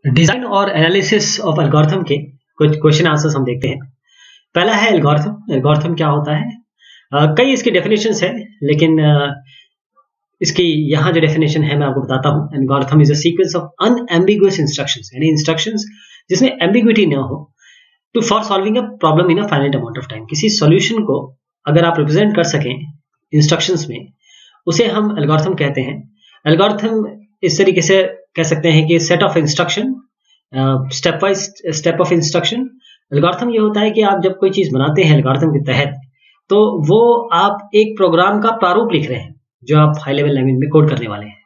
Design और analysis of algorithm के कुछ क्वेश्चन आंसर्स हम देखते हैं। पहला है एल्गोरिथम। एल्गोरिथम क्या होता है? कई इसकी डेफिनेशंस है, लेकिन इसकी यहाँ जो डेफिनेशन है मैं आपको बताता हूँ। Algorithm is a sequence of unambiguous instructions, यानी इंस्ट्रक्शंस जिसमें एम्बिग्विटी ना हो, to for solving a problem in a finite amount of time. किसी सॉल्यूशन को अगर आप रिप्रेजेंट कर सकें इंस्ट्रक्शंस में, उसे हम एल्गोरिथम कहते हैं। एल्गोरिथम इस तरीके से कह सकते हैं कि set of instruction, step wise step of instruction. Algorithm ये होता है कि आप जब कोई चीज बनाते हैं एल्गोरिथम के तहत, तो वो आप एक प्रोग्राम का प्रारूप लिख रहे हैं जो आप हाई लेवल लैंग्वेज में कोड करने वाले हैं।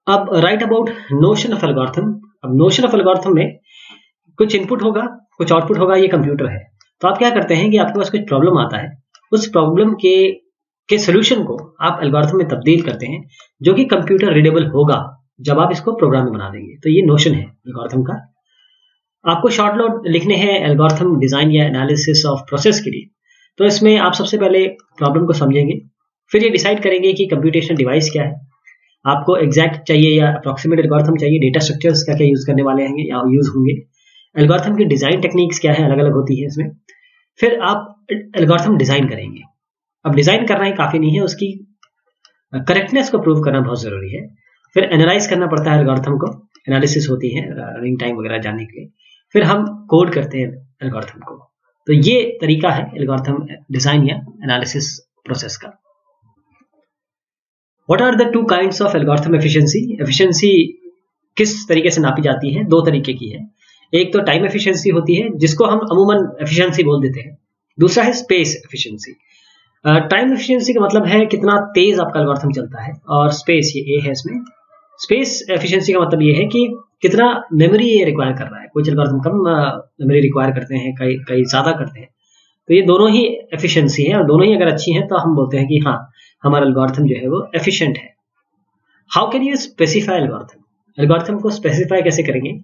अब right about notion of algorithm. अब नोशन ऑफ एल्गोरिथम में कुछ इनपुट होगा, कुछ आउटपुट होगा। ये कंप्यूटर है, तो आप क्या करते हैं कि आपके पास कुछ प्रॉब्लम आता है, उस प्रॉब्लम के सोल्यूशन को आप एल्गोरिथम में तब्दील करते हैं, जो कि कंप्यूटर रीडेबल होगा जब आप इसको प्रोग्राम में बना देंगे। तो ये नोशन है एल्गोरिथम का। आपको शॉर्ट नोट लिखने हैं एल्गोरिथम डिजाइन या एनालिसिस ऑफ प्रोसेस के लिए। तो इसमें आप सबसे पहले प्रॉब्लम को समझेंगे, फिर ये डिसाइड करेंगे कि कंप्यूटेशनल डिवाइस क्या है, आपको एग्जैक्ट चाहिए या अप्रोक्सीमेट एल्गोरिथम चाहिए, डेटा स्ट्रक्चर्स क्या क्या यूज करने वाले हैं या यूज होंगे, एल्गोरिथम की डिजाइन टेक्निक्स क्या है, अलग अलग होती है इसमें। फिर आप एल्गोरिथम डिजाइन करेंगे। अब डिजाइन करना ही काफी नहीं है, उसकी करेक्टनेस को प्रूव करना बहुत जरूरी है। फिर एनालाइज करना पड़ता है एल्गोरिथम को, एनालिसिस होती है रनिंग टाइम वगैरह जानने के लिए। फिर हम कोड करते हैं एल्गोरिथम को। तो ये तरीका है एल्गोरिथम डिजाइन या एनालिसिस प्रोसेस का। What are the two kinds of algorithm efficiency? Efficiency किस तरीके से नापी जाती है? दो तरीके की है। एक तो टाइम एफिशिएंसी होती है, जिसको हम अमूमन एफिशिएंसी बोल देते हैं। दूसरा है स्पेस एफिशिएंसी। टाइम एफिशिएंसी का मतलब है कितना तेज आपका एल्गोरिथम चलता है, और स्पेस ये ए है इसमें। स्पेस एफिशिएंसी का मतलब ये है कि कितना मेमोरी ये रिक्वायर कर रहा है। कुछ एल्गोरिथम कम मेमोरी रिक्वायर करते हैं, कई ज्यादा करते हैं। तो ये दोनों ही एफिशिएंसी है, और दोनों ही अगर अच्छी हैं तो हम बोलते हैं कि हाँ, हमारा एल्गोरिथम जो है वो एफिशिएंट है। How can you specify algorithm? Algorithm को स्पेसिफाई कैसे करेंगे?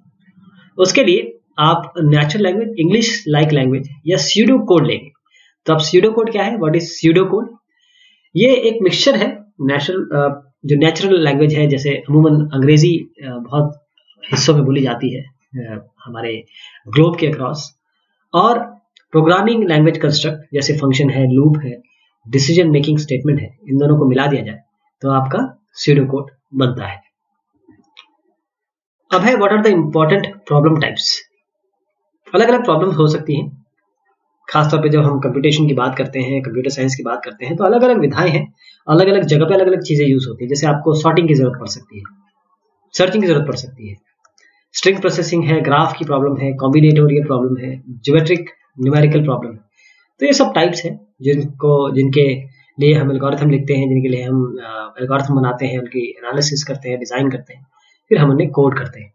उसके लिए आप natural language, English like language या स्यूडो कोड लेंगे। तो अब स्यूडो कोड क्या है? What is pseudo code? ये एक मिक्सचर है जो नेचुरल लैंग्वेज है, जैसे अमूमन अंग्रेजी बहुत हिस्सों में बोली जाती है हमारे ग्लोब के अक्रॉस, और प्रोग्रामिंग लैंग्वेज कंस्ट्रक्ट जैसे फंक्शन है, लूप है, डिसीजन मेकिंग स्टेटमेंट है। इन दोनों को मिला दिया जाए तो आपका स्यूडो कोड बनता है। अब है what are the important problem types? अलग अलग प्रॉब्लम्स हो सकती हैं, खासतौर पे जब हम कंप्यूटेशन की बात करते हैं, कंप्यूटर साइंस की बात करते हैं, तो अलग अलग विधाएं हैं, अलग अलग जगह पे अलग अलग चीजें यूज होती है। जैसे आपको सॉर्टिंग की जरूरत पड़ सकती है, सर्चिंग की जरूरत पड़ सकती है, स्ट्रिंग प्रोसेसिंग है, ग्राफ की प्रॉब्लम है, कॉम्बिनेटोरियल प्रॉब्लम है, ज्योमेट्रिक न्यूमेरिकल प्रॉब्लम है। तो ये सब टाइप्स हैं जिनके लिए हम एल्गोरिथम लिखते हैं, जिनके लिए हम एल्गोरिथम बनाते हैं, उनकी एनालिसिस करते हैं, डिजाइन करते हैं, फिर हम उन्हें कोड करते हैं।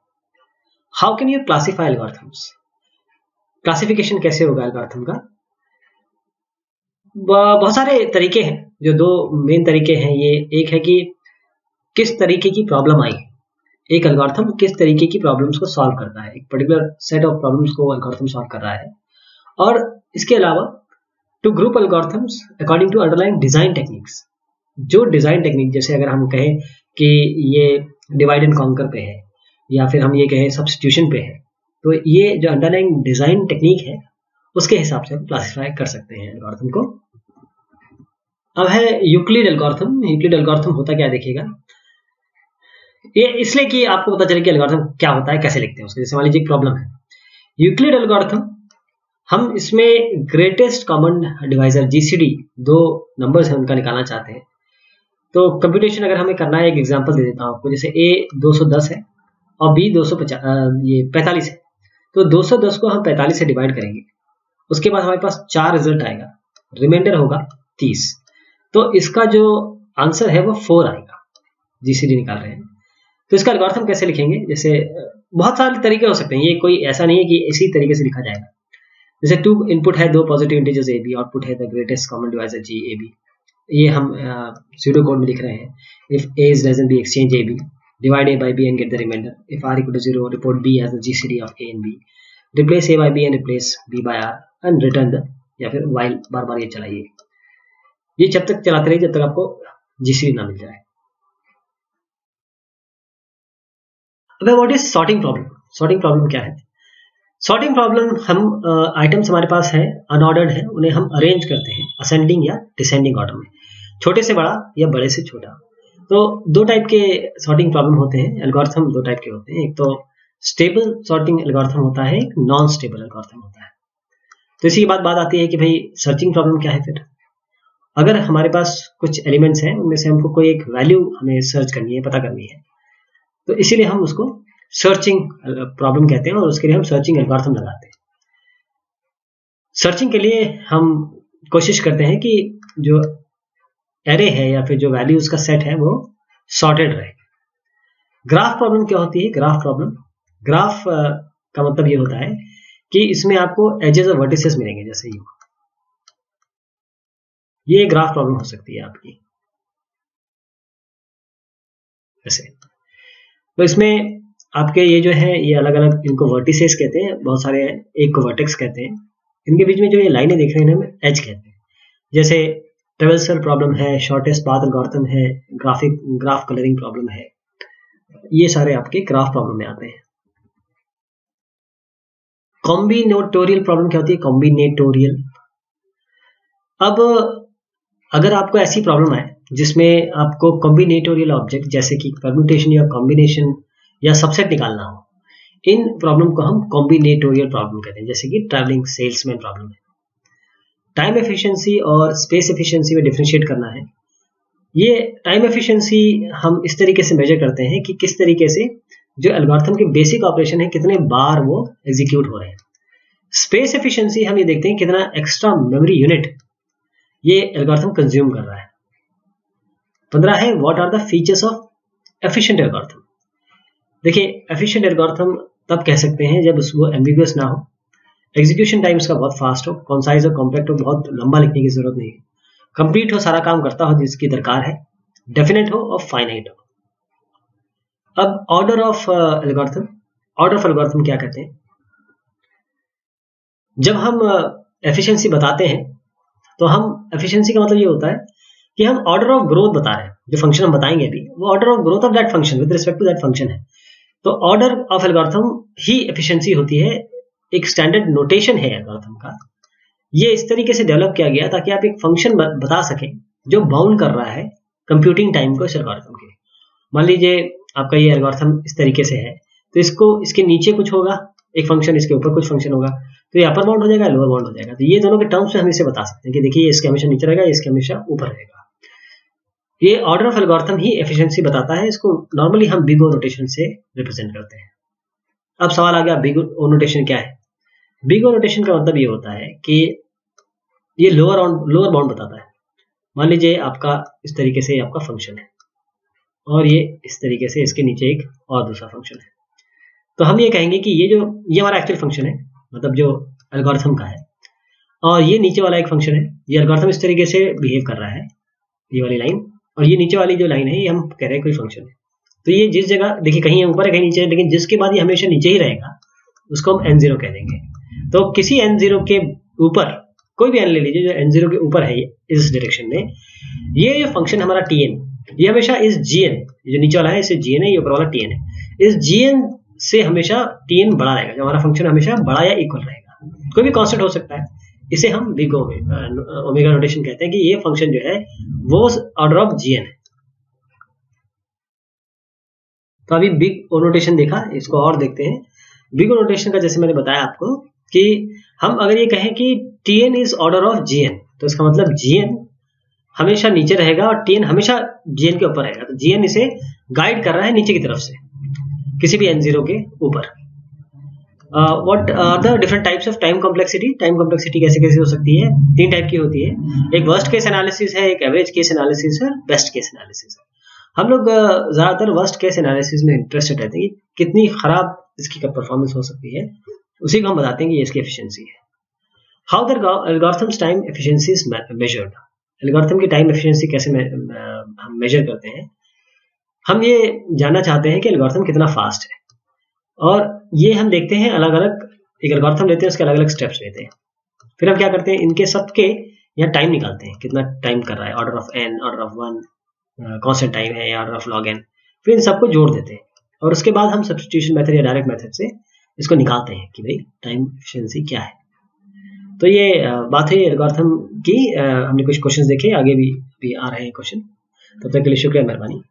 How can you classify algorithms? Classification कैसे होगा एल्गोरिथम का? बहुत सारे तरीके हैं। जो दो मेन तरीके हैं, ये एक है कि किस तरीके की प्रॉब्लम आई है। एक एल्गोरिथम किस तरीके की प्रॉब्लम्स को सॉल्व करता है, एक पर्टिकुलर सेट ऑफ प्रॉब्लम्स को एल्गोरिथम सॉल्व कर रहा है। और इसके अलावा to group algorithms according to underlying design techniques. जो डिजाइन टेक्निक, जैसे अगर हम कहें कि ये डिवाइड एंड कॉन्कर पे है, या फिर हम ये कहें सब्स्टिट्यूशन पे है, तो ये जो अंडरलाइंग डिजाइन टेक्निक है उसके हिसाब से हम क्लासिफाई कर सकते हैं एल्गोरिथम को। अब है यूक्लिड एल्गोरिथम। यूक्लिड एल्गोरिथम होता क्या देखिएगा, ये इसलिए कि आपको पता चले कि एल्गोरिथम क्या होता है, कैसे लिखते हैं उसके। जैसे मान लीजिए एक प्रॉब्लम है, यूक्लिड एल्गोरिथम, हम इसमें ग्रेटेस्ट कॉमन डिवाइजर जीसीडी, दो नंबर्स हैं उनका निकालना चाहते हैं। तो कंप्यूटेशन अगर हमें करना है, एक एग्जांपल दे देता हूं आपको। जैसे ए 210 है और बी 45 है, तो 210 को हम 45 से डिवाइड करेंगे, उसके बाद हमारे पास 4 रिजल्ट आएगा, रिमाइंडर होगा 30। तो इसका जो आंसर है वो 4 आएगा, जीसीडी निकाल रहे हैं। तो इसका एल्गोरिथम कैसे लिखेंगे? जैसे बहुत सारे तरीके हो सकते हैं, ये कोई ऐसा नहीं है कि इसी तरीके से लिखा जाएगा। जैसे 2 इनपुट है, 2 positive integers a b, output है the greatest common divisor g a b. ये हम स्यूडो कोड में लिख रहे हैं। If a is less than b, exchange a b, divide a by b and get the remainder. If r equal to 0, report b as the GCD of a and b. Replace a by b and replace b by r and return the, या फिर while बार बार ये चलाइए। ये जब तक चलाते रहिए जब तक आपको GCD ना मिल जाए। अब what is sorting problem? Sorting problem क्या है? सॉर्टिंग प्रॉब्लम हम आइटम्स हमारे पास है अनऑर्डर्ड है, उन्हें हम अरेंज करते हैं असेंडिंग या डिसेंडिंग ऑर्डर में, छोटे से बड़ा या बड़े से छोटा। तो दो टाइप के सॉर्टिंग प्रॉब्लम होते हैं, एल्गोरिथम दो टाइप के होते हैं, एक तो स्टेबल सॉर्टिंग एल्गोरिथम होता है, एक नॉन स्टेबल एल्गोरिथम होता है। तो इसी के बाद बात आती है कि भाई सर्चिंग प्रॉब्लम क्या है। फिर अगर हमारे पास कुछ एलिमेंट्स हैं, उनमें से हमको कोई एक वैल्यू हमें सर्च करनी है, पता करनी है, तो इसीलिए हम उसको सर्चिंग प्रॉब्लम कहते हैं और उसके लिए हम सर्चिंग एल्गोरिथम लगाते हैं। सर्चिंग के लिए हम कोशिश करते हैं कि जो एरे है या फिर जो वैल्यूज का सेट है वो सॉर्टेड रहे। ग्राफ प्रॉब्लम क्या होती है? ग्राफ प्रॉब्लम, ग्राफ का मतलब ये होता है कि इसमें आपको एजेस और वर्टिसेस मिलेंगे, जैसे ये ग्राफ प्रॉब्लम हो सकती है आपकी ऐसे। तो इसमें आपके ये जो है ये अलग अलग, इनको वर्टिसेस कहते हैं, बहुत सारे हैं, एक को वर्टेक्स कहते हैं। इनके बीच में जो ये लाइनें देख रहे हैं ना, एज कहते हैं। जैसे ट्रेवर्सल प्रॉब्लम है, शॉर्टेस्ट पाथ एल्गोरिथम है, ग्राफ कलरिंग प्रॉब्लम है, ये सारे आपके ग्राफ प्रॉब्लम में आते हैं। कॉम्बिनेटोरियल प्रॉब्लम क्या होती है? कॉम्बिनेटोरियल, अब अगर आपको ऐसी प्रॉब्लम आए जिसमें आपको कॉम्बिनेटोरियल ऑब्जेक्ट जैसे कि परम्यूटेशन या कॉम्बिनेशन या सबसेट निकालना हो, इन प्रॉब्लम को हम कॉम्बिनेटोरियल प्रॉब्लम कहते हैं। जैसे कि ट्रैवलिंग सेल्समैन प्रॉब्लम है। टाइम एफिशिएंसी और स्पेस एफिशिएंसी में डिफरेंशिएट करना है। ये टाइम एफिशिएंसी हम इस तरीके से मेजर करते हैं कि किस तरीके से जो एल्गोरिथम के बेसिक ऑपरेशन है कितने बार वो एग्जीक्यूट हो रहे हैं। स्पेस एफिशिएंसी हम ये देखते हैं कितना एक्स्ट्रा मेमोरी यूनिट ये एल्गोरिथम कंज्यूम कर रहा है। 15 है what are the features of efficient algorithm. देखिए, एफिशिएंट एल्गोरिथम तब कह सकते हैं जब वो एम्बिगुअस ना हो, एग्जीक्यूशन टाइम उसका बहुत फास्ट हो, कॉन्साइज और कॉम्पैक्ट हो, बहुत लंबा लिखने की जरूरत नहीं है, कंप्लीट हो, सारा काम करता हो जिसकी दरकार है, डेफिनेट हो और फाइनाइट हो। अब order of algorithm, order of algorithm क्या कहते हैं? जब हम एफिशिएंसी बताते हैं तो हम एफिशिएंसी का मतलब ये होता है कि हम ऑर्डर ऑफ ग्रोथ बता रहे हैं। जो फंक्शन हम बताएंगे अभी, वो order of growth of that function with respect to that function है। तो ऑर्डर ऑफ एल्गोरिथम ही एफिशिएंसी होती है, एक स्टैंडर्ड नोटेशन है एल्गोरिथम का। ये इस तरीके से डेवलप किया गया ताकि आप एक फंक्शन बता सकें जो बाउंड कर रहा है कंप्यूटिंग टाइम को इस एल्गोरिथम के। मान लीजिए आपका ये एल्गोरिथम इस तरीके से है, तो इसको इसके नीचे कुछ होगा एक फंक्शन, इसके ऊपर कुछ फंक्शन होगा, तो ये अपर बाउंड हो जाएगा, लोअर बाउंड हो जाएगा। तो ये दोनों के टर्म्स में हम इसे बता सकते हैं कि देखिए इसके हमेशा नीचे रहेगा, इसके हमेशा ऊपर रहेगा। ये ऑर्डर ऑफ एल्गोरिथम ही एफिशिएंसी बताता है। इसको नॉर्मली हम बिग ओ नोटेशन से रिप्रेजेंट करते हैं। अब सवाल आ गया, बिग ओ नोटेशन क्या है? बिग ओ नोटेशन का मतलब ये होता है कि ये लोअर बाउंड बताता है। मान लीजिए आपका इस तरीके से आपका फंक्शन है और ये इस तरीके से इसके नीचे एक और दूसरा फंक्शन है, तो हम ये कहेंगे कि ये हमारा एक्चुअल फंक्शन है, मतलब जो एल्गोरिथम का है, और ये नीचे वाला एक फंक्शन है। ये एल्गोरिथम इस तरीके से बिहेव कर रहा है, ये वाली लाइन, और ये नीचे वाली जो लाइन है ये हम कह रहे हैं कोई फंक्शन है। तो ये जिस जगह देखिए कहीं ऊपर है कहीं नीचे है, लेकिन जिसके बाद ये हमेशा नीचे ही रहेगा उसको हम n0 कह देंगे। तो किसी n0 के ऊपर कोई भी n ले लीजिए, जो n0 के ऊपर है इस डायरेक्शन में, ये जो फंक्शन हमारा tn, ये हमेशा इस gn, जो नीचे वाला है इसे gn है, ये ऊपर वाला tn है, इस gn से हमेशा tn बड़ा रहेगा। जो हमारा फंक्शन हमेशा बड़ा या इक्वल रहेगा, कोई भी कांस्टेंट हो सकता है। इसे हम बिग ओमेगा नोटेशन कहते हैं कि ये फंक्शन जो है वो ऑर्डर ऑफ gn है। तो अभी बिग ओ नोटेशन देखा, इसको और देखते हैं। बिग ओ नोटेशन का जैसे मैंने बताया आपको कि हम अगर ये कहें कि tn is order of gn, तो इसका मतलब gn हमेशा नीचे रहेगा और tn हमेशा gn के ऊपर रहेगा। तो gn इसे गाइड कर रहा है नीचे की तरफ से किसी भी n0 के ऊपर। What are the different types of time complexity? Time complexity कैसे कैसे हो सकती है? 3 टाइप की होती है। एक वर्स्ट केस एनालिसिस है, एक एवरेज केस एनालिसिस है, बेस्ट केस एनालिसिस है। हम लोग ज्यादातर वर्स्ट केस एनालिसिस में इंटरेस्टेड रहते हैं कि कितनी खराब इसकी परफॉर्मेंस हो सकती है, उसी को हम बताते हैं कि ये इसकी एफिशिएंसी है। How the algorithms time efficiency is measured? Algorithm की टाइम एफिशिएंसी कैसे हम मेजर करते हैं? हम ये जानना चाहते हैं कि एल्गोरिथम कितना फास्ट है, और ये हम देखते हैं अलग अलग, एक एल्गोरिथम लेते हैं उसके अलग अलग स्टेप्स लेते हैं, फिर हम क्या करते हैं इनके सबके यहाँ टाइम निकालते हैं, कितना टाइम कर रहा है, order of n, order of 1, constant time है या ऑर्डर ऑफ log n, फिर इन सबको जोड़ देते हैं और उसके बाद हम सब्स्टिट्यूशन मेथड या डायरेक्ट मेथड से इसको निकालते हैं कि भाई टाइम एफिशिएंसी क्या है। तो ये बात है एल्गोरिथम की। हमने कुछ क्वेश्चंस देखे, आगे भी आ रहे हैं क्वेश्चन। तब तक के लिए शुक्रिया, मेहरबानी।